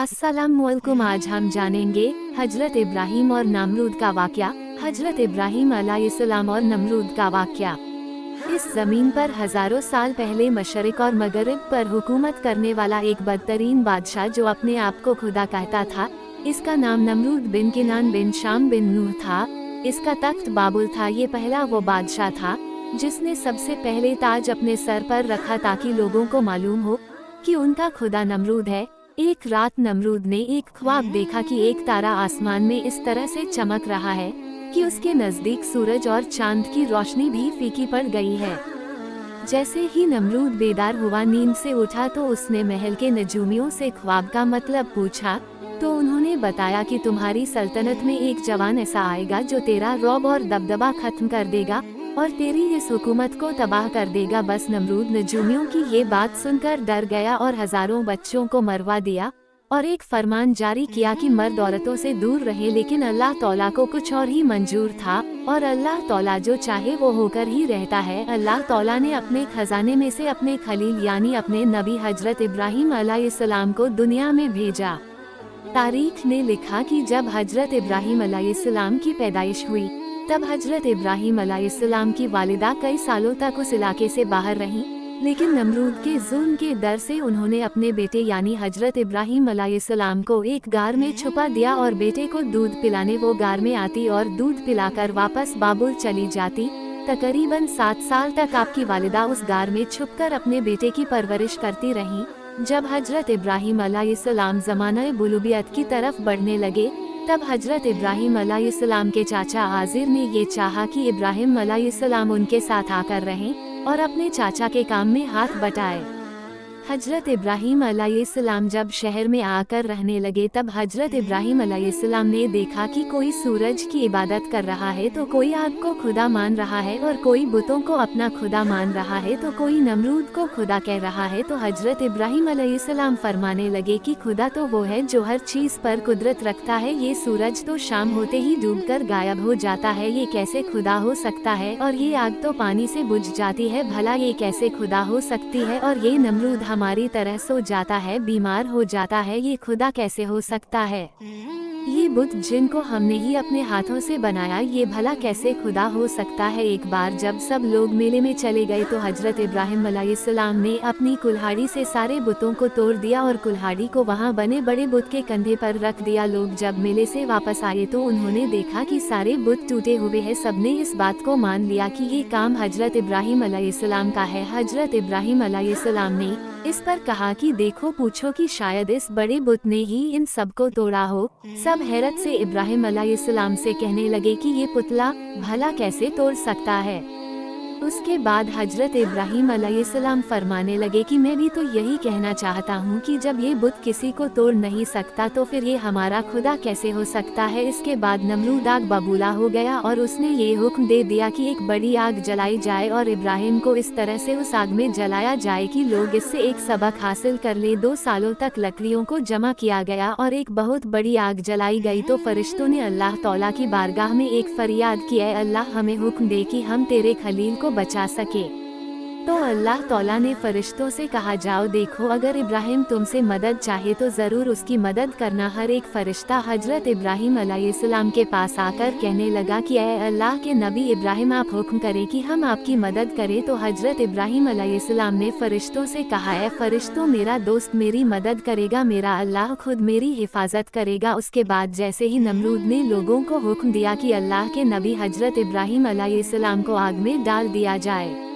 अस्सलाम वालेकुम। आज हम जानेंगे हजरत इब्राहिम और नमरूद का वाक़या। हजरत इब्राहिम अलैहिस्सलाम और नमरूद का वाक़या। इस ज़मीन पर हज़ारों साल पहले मशरिक़ और मगरिब पर हुकूमत करने वाला एक बदतरीन बादशाह जो अपने आप को खुदा कहता था, इसका नाम नमरूद बिन किनान बिन शाम बिन नूह था। इसका तख्त बाबुल था। ये पहला वो बादशाह था जिसने सबसे पहले ताज अपने सर पर रखा ताकि लोगों को मालूम हो कि उनका खुदा नमरूद है। एक रात नमरूद ने एक ख्वाब देखा कि एक तारा आसमान में इस तरह से चमक रहा है कि उसके नजदीक सूरज और चांद की रोशनी भी फीकी पड़ गई है। जैसे ही नमरूद बेदार हुआ, नींद से उठा तो उसने महल के नजूमियों से ख्वाब का मतलब पूछा तो उन्होंने बताया कि तुम्हारी सल्तनत में एक जवान ऐसा आएगा जो तेरा रौब और दबदबा खत्म कर देगा और तेरी इस हुकूमत को तबाह कर देगा। बस नमरूद नजूमियों की ये बात सुनकर डर गया और हजारों बच्चों को मरवा दिया और एक फरमान जारी किया कि मर्द औरतों से दूर रहे। लेकिन अल्लाह तौला को कुछ और ही मंजूर था और अल्लाह तौला जो चाहे वो होकर ही रहता है। अल्लाह तौला ने अपने खजाने में से अपने खलील यानी अपने नबी हजरत इब्राहिम अलैहिस्सलाम को दुनिया में भेजा। तारीख ने लिखा कि जब हजरत इब्राहिम अलैहिस्सलाम की पैदाइश हुई तब हजरत इब्राहिम अलैहिस्सलाम की वालिदा कई सालों तक उस इलाके से बाहर रहीं, लेकिन नमरूद के जुल्म के डर से उन्होंने अपने बेटे यानी हजरत इब्राहिम अलैहिस्सलाम को एक गार में छुपा दिया और बेटे को दूध पिलाने वो गार में आती और दूध पिलाकर वापस बाबुल चली जाती। तकरीबन 7 साल तक आपकी वालिदा उस गार में छुपकर अपने बेटे की परवरिश करती रहीं। जब हजरत इब्राहिम अलैहिस्सलाम ज़माना बुलूगियत की तरफ बढ़ने लगे तब हजरत इब्राहिम अलैहिस्सलाम के चाचा आजिर ने ये चाहा कि इब्राहिम अलैहिस्सलाम उनके साथ आकर रहें और अपने चाचा के काम में हाथ बटाए। हजरत इब्राहिम अलैहिस्सलाम जब शहर में आकर रहने लगे तब हजरत इब्राहिम अलैहिस्सलाम ने देखा कि कोई सूरज की इबादत कर रहा है तो कोई आग को खुदा मान रहा है और कोई बुतों को अपना खुदा मान रहा है तो कोई नमरूद को खुदा कह रहा है। तो हजरत इब्राहिम अलैहिस्सलाम फरमाने लगे कि खुदा तो वो है जो हर चीज पर कुदरत रखता है। ये सूरज तो शाम होते ही डूबकर गायब हो जाता है, ये कैसे खुदा हो सकता है? और ये आग तो पानी से बुझ जाती है, भला ये कैसे खुदा हो सकती है? और ये नमरूद हमारी तरह सो जाता है, बीमार हो जाता है, ये खुदा कैसे हो सकता है? ये बुत जिनको हमने ही अपने हाथों से बनाया, ये भला कैसे खुदा हो सकता है? एक बार जब सब लोग मेले में चले गए तो हजरत इब्राहिम अलैहिस्सलाम ने अपनी कुल्हाड़ी से सारे बुतों को तोड़ दिया और कुल्हाड़ी को वहाँ बने बड़े बुत के कंधे पर रख दिया। लोग जब मेले से वापस आए तो उन्होंने देखा कि सारे बुत टूटे हुए हैं। सबने इस बात को मान लिया कि ये काम हजरत इब्राहिम अलैहिस्सलाम का है। हजरत इब्राहिम अलैहिस्सलाम ने इस पर कहा कि देखो, पूछो कि शायद इस बड़े बुत ने ही इन सब को तोड़ा हो। सब हैरत से इब्राहिम अलैहिस्सलाम से कहने लगे कि ये पुतला भला कैसे तोड़ सकता है? उसके बाद हजरत इब्राहिम अलैहिस्सलाम फरमाने लगे कि मैं भी तो यही कहना चाहता हूँ कि जब ये बुत किसी को तोड़ नहीं सकता तो फिर ये हमारा खुदा कैसे हो सकता है? इसके बाद नमरूद आग बबूला हो गया और उसने ये हुक्म दे दिया कि एक बड़ी आग जलाई जाए और इब्राहिम को इस तरह से उस आग में जलाया जाए कि लोग इससे एक सबक हासिल कर ले। 2 सालों तक लकड़ियों को जमा किया गया और एक बहुत बड़ी आग जलाई गई तो फरिश्तों ने अल्लाह तौला की बारगाह में एक फरियाद की, ऐ अल्लाह, हमें हुक्म दे कि हम तेरे खलील को बचा सके। तो अल्लाह तौला ने फरिश्तों से कहा, जाओ देखो, अगर इब्राहिम तुमसे मदद चाहे तो ज़रूर उसकी मदद करना। हर एक फरिश्ता हजरत इब्राहिम अलैहिस्सलाम के पास आकर कहने लगा कि ऐ अल्लाह के नबी इब्राहिम, आप हुक्म करें कि हम आपकी मदद करें। तो हजरत इब्राहिम अलैहिस्सलाम ने फरिश्तों से कहा, ऐ फरिश्तों, मेरा दोस्त मेरी मदद करेगा, मेरा अल्लाह खुद मेरी हिफाजत करेगा। उसके बाद जैसे ही नमरूद ने लोगों को हुक्म दिया कि अल्लाह के नबी हजरत इब्राहिम अलैहिस्सलाम को आग में डाल दिया जाए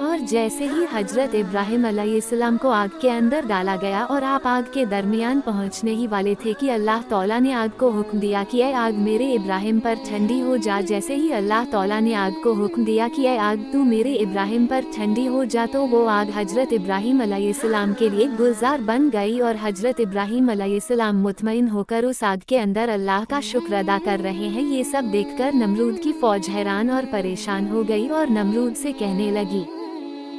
और जैसे ही हजरत इब्राहिम अलैहिस्सलाम को आग के अंदर डाला गया और आप आग के दरमियान पहुंचने ही वाले थे कि अल्लाह तौला ने आग को हुक्म दिया कि ऐ आग, मेरे इब्राहिम पर ठंडी हो जा। जैसे ही अल्लाह तौला ने आग को हुक्म दिया कि ऐ आग, तू मेरे इब्राहिम पर ठंडी हो जा, तो वो आग हजरत इब्राहिम अलैहिस्सलाम के लिए गुलजार बन गई और हजरत इब्राहिम अलैहिस्सलाम मुतमईन होकर उस आग के अंदर अल्लाह का शुक्र अदा कर रहे हैं। ये सब देखकर नमरूद की फौज हैरान और परेशान हो गई और नमरूद से कहने लगी,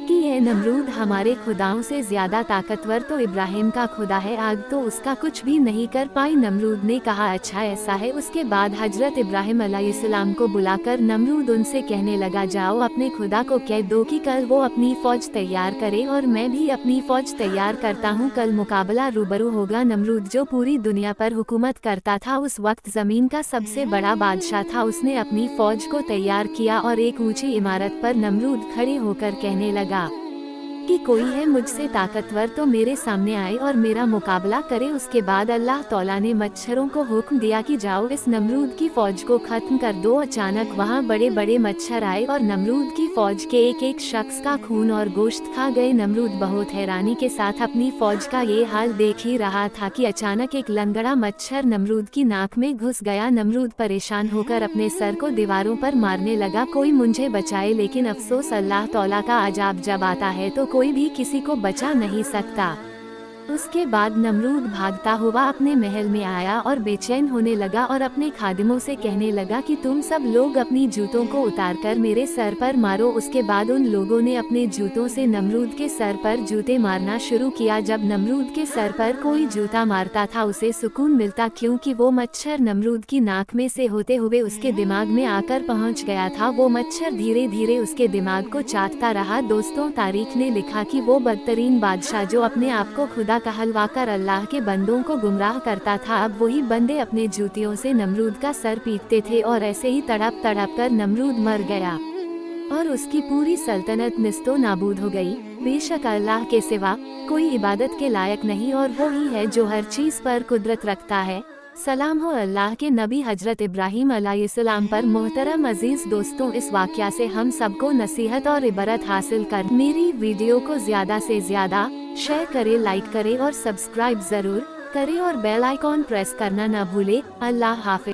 कि यह नमरूद हमारे खुदाओं से ज्यादा ताकतवर तो इब्राहिम का खुदा है, आग तो उसका कुछ भी नहीं कर पाई। नमरूद ने कहा अच्छा ऐसा है। उसके बाद हजरत इब्राहिम अलैहिस्सलाम को बुलाकर नमरूद उनसे कहने लगा जाओ अपने खुदा को कह दो कि कल वो अपनी फौज तैयार करे और मैं भी अपनी फौज तैयार करता हूँ, कल मुकाबला रूबरू होगा। नमरूद जो पूरी दुनिया पर हुकूमत करता था, उस वक्त जमीन का सबसे बड़ा बादशाह था, उसने अपनी फौज को तैयार किया और एक ऊंची इमारत पर नमरूद खड़े होकर कहने लगा कि कोई है मुझसे ताकतवर तो मेरे सामने आए और मेरा मुकाबला करे। उसके बाद अल्लाह तौला ने मच्छरों को हुक्म दिया कि जाओ इस नमरूद की फौज को खत्म कर दो। अचानक वहाँ बड़े बड़े मच्छर आए और नमरूद की फौज के एक एक शख्स का खून और गोश्त खा गए। नमरूद बहुत हैरानी के साथ अपनी फौज का ये हाल देख ही रहा था कि अचानक एक लंगड़ा मच्छर नमरूद की नाक में घुस गया। नमरूद परेशान होकर अपने सर को दीवारों पर मारने लगा, कोई मुझे बचाए, लेकिन अफसोस अल्लाह तौला का अजाब जब आता है तो कोई भी किसी को बचा नहीं सकता। उसके बाद नमरूद भागता हुआ अपने महल में आया और बेचैन होने लगा और अपने खादिमों से कहने लगा कि तुम सब लोग अपनी जूतों को उतारकर मेरे सर पर मारो। उसके बाद उन लोगों ने अपने जूतों से नमरूद के सर पर जूते मारना शुरू किया। जब नमरूद के सर पर कोई जूता मारता था उसे सुकून मिलता, क्योंकि वो मच्छर नमरूद की नाक में से होते हुए उसके दिमाग में आकर पहुंच गया था। वो मच्छर धीरे धीरे उसके दिमाग को चाटता रहा। दोस्तों, तारीख ने लिखा कि वो बदतरीन बादशाह जो अपने आप को खुदा कहलवाकर अल्लाह के बंदों को गुमराह करता था, अब वही बंदे अपने जूतियों से नमरूद का सर पीटते थे और ऐसे ही तड़प तड़प कर नमरूद मर गया और उसकी पूरी सल्तनत निस्तो नाबूद हो गई। बेशक अल्लाह के सिवा कोई इबादत के लायक नहीं और वो ही है जो हर चीज पर कुदरत रखता है। सलाम हो अल्लाह के नबी हजरत इब्राहिम अलैहिस्सलाम पर। मोहतरम अजीज दोस्तों, इस वाक़या से हम सबको नसीहत और इबरत हासिल कर मेरी वीडियो को ज़्यादा से ज़्यादा शेयर करें, लाइक करें और सब्सक्राइब ज़रूर करें और बेल आइकॉन प्रेस करना न भूलें। अल्लाह हाफ़िज़।